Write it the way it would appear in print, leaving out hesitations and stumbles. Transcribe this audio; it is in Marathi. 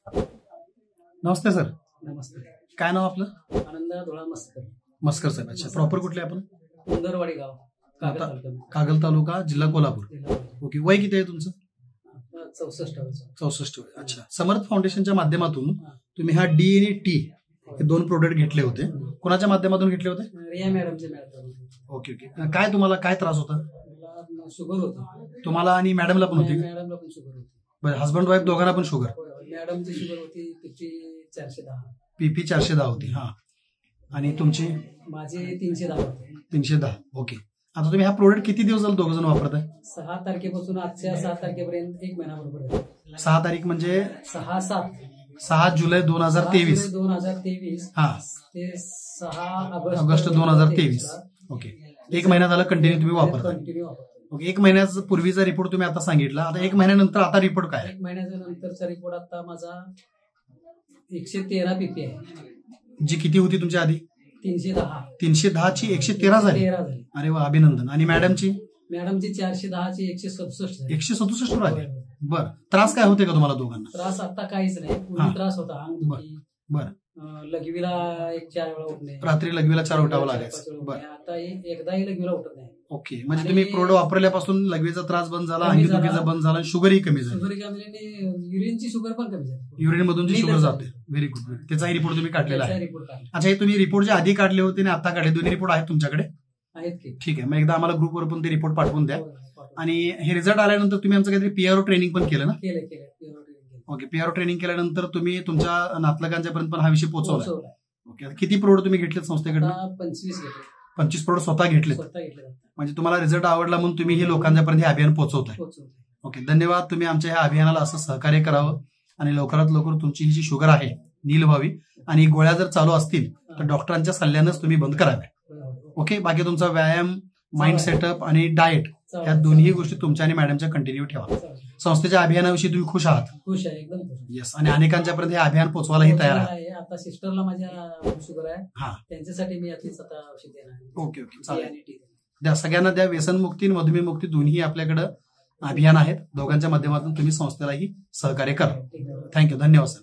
नमस्ते सर. नमस्ते. काय नाव आपलं? आनंद धुळा मस्कर. मस्कर साहेब. अच्छा, प्रॉपर कुठले आपण? उंदरवाडी गाव, कागल तालुका. कागल तालुका, जिल्हा कोल्हापूर. ओके. वय किती आहे तुमचं? 64 वर्ष. 64 वय. अच्छा. समर्थ फाउंडेशनच्या माध्यमातून तुम्ही हा डी आणि टी हे 2 प्रोडक्ट घेतले होते. कोणाच्या माध्यमातून घेतले होते? रिया मॅडमचे मॅडम. Okay okay. काय तुम्हाला काय त्रास होता? मला शुगर होती. तुम्हाला आणि मॅडमला पण होती? मॅडमला पण शुगर होती. बरं. हस्बंड वाईफ दोघांना पण शुगर? मॅडमची शुगर होती PP 410. PP 410 होती. हा. आणि तुमची? माझी 310 होती. 310. ओके. आता तुम्ही हा प्रोडक्ट किती दिवस झाले दोघ जण वापरताय? 6 तारखेपासून आजच्या 6 तारखेपर्यंत 1 महिना बरोबर आहे. 6 तारीख म्हणजे 6 जुलै 2023. 2023 हा. ते 6 ऑगस्ट 2023. ओके. 1 महिना झाला कंटिन्यू तुम्ही वापरताय. कंटिन्यू वापरतो. ओके. 1 महिन्याचा पूर्वीचा रिपोर्ट तुम्ही आता सांगितला. आता 1 महिन्यानंतर आता रिपोर्ट काय? 1 महिन्याच्या नंतरचा रिपोर्ट आता माझा 113 PP आहे. जी किती होती तुमच्या आधी? 310. 310 ची 113 झाली. अरे वा, अभिनंदन. आणि मॅडमची? मॅडमची 410 ची 167 झाली. 167 वर आली. बरं. त्रास काय होते का तुम्हाला दोघांना? त्रास आता काहीच नाही. पूर्वी त्रास होता, अंगदुखी, बरं. लघवीला 4 वेळा उठणे, रात्री लघवीला 4 उठावं लागायचं. बरं. आता एकदाही लघवीला उठत नाही. ओके. म्हणजे तुम्ही प्रोडक्ट वापरल्यापासून लघवीचा त्रास बंद झाला, अंगदुखीचा बंद झाला, शुगरही कमी झाली. शुगर कमी झाली, युरिनची शुगर पण कमी झाली. युरिन मधून जी शुगर जाते. Very good. त्याचाही रिपोर्ट तुम्ही काढलेला आहे. अच्छा, हे तुम्ही रिपोर्ट जे आधी काढले होते आणि आता काढले, दोन्ही रिपोर्ट आहेत तुमच्याकडे? आहेत की. ठीक आहे. मग एकदा आम्हाला ग्रुपवर पण ते रिपोर्ट पाठवून द्या. आणि हे रिझल्ट आल्यानंतर तुम्ही आमचं काहीतरी PRO ट्रेनिंग पण केलं ना? केलं. ओके. PRO ट्रेनिंग केल्यानंतर तुम्ही तुमच्या नातलगांच्या पर्यंत पण हा विषय पोहोचवला. ओके. किती प्रोडक्ट तुम्ही घेतलेत संस्थेकडे? 25 घेतले. 25 प्रोडक्ट स्वतः घेतले. म्हणजे तुम्हाला रिझल्ट आवडला म्हणून तुम्ही हे लोकांच्यापर्यंत हे अभियान पोहोचवताय. ओके. धन्यवाद. तुम्ही आमच्या ह्या अभियानाला असं सहकार्य करावं आणि लवकरात लवकर तुमची ही जी शुगर आहे नील व्हावी. आणि गोळ्या जर चालू असतील तर डॉक्टरांच्या सल्ल्यानंच तुम्ही बंद कराव्या. ओके. बाकी तुमचा व्यायाम, माइंड सेटअप आणि डाएट या दोन्ही गोष्टी तुमच्या आणि मॅडमच्या कंटिन्यू ठेवा. संस्थेच्या अभियानाविषयी तुम्ही खुश आहात? खुश आहे, एकदम खुश. येस. आणि अनेकांच्या पर्यंत हे अभियान पोहोचवायलाही तयार आहे. आता सिस्टरला माझ्या शुगर आहे. हा. त्यांच्यासाठी मी यातलीच आता औषध देणार. Okay okay. चालेल. द्या सगळ्यांना द्या. व्यसनमुक्ती आणि मधुमेहमुक्ती दोन्ही आपल्याकडे अभियान आहेत. दोघांच्या माध्यमातून तुम्ही संस्थेलाही सहकार्य करा. थँक्यू. धन्यवाद सर.